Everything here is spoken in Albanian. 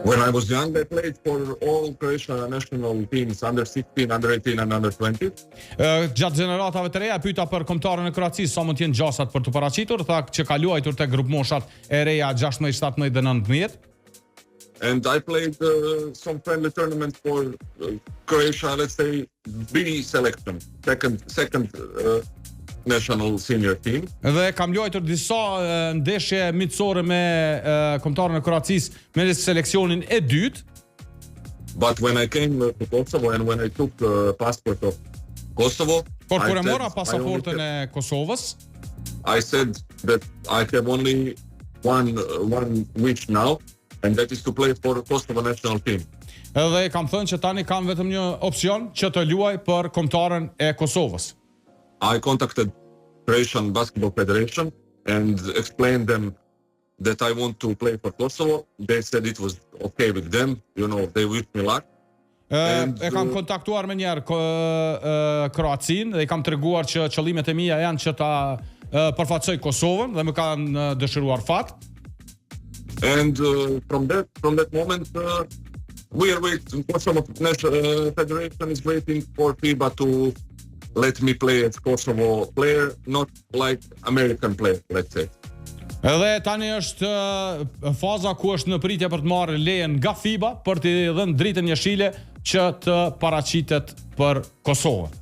When I was young, I played for all Croatia national teams, under 16, under 18 and under 20. Gjatë gjeneratave të reja, pyeta për kombëtarën e Kroacisë, sa mund të jenë gjasat për të paraqitur, tha që ka luajtur te grup moshat e reja 16, 17 dhe 19. And I played some friendly tournaments for Croatia, let's say B selection, second national senior team. Dhe kam luajtur disa ndeshje miqësore me kombëtarën e Kroacisë me seleksionin e dytë. But when I came to Kosovo and when I took the passport of Kosovo, Por kur e mora pasaportën e Kosovës, I said that I have only one wish now, and that is to play for the Kosovo national team. Edhe kam thënë që tani kam vetëm një opsion që të luaj për kombëtarën e Kosovës. I contacted Croatian Basketball Federation and explained them that I want to play for Kosovo. They said it was okay with them, they wished me luck. E kam kontaktuar me njerë Kroacin dhe i kam treguar që qëllimet e mia janë që ta përfaqësoj Kosovën dhe më kanë dëshiruar fat. And from that moment, we are waiting. Kosovo Federation is waiting for FIBA to let me play as Kosovo player, not like American player, let's say. Edhe tani është faza ku është në pritje për të marrë lejen nga FIBA për t'i dhënë dritën jeshile që të paraqitet për Kosovën.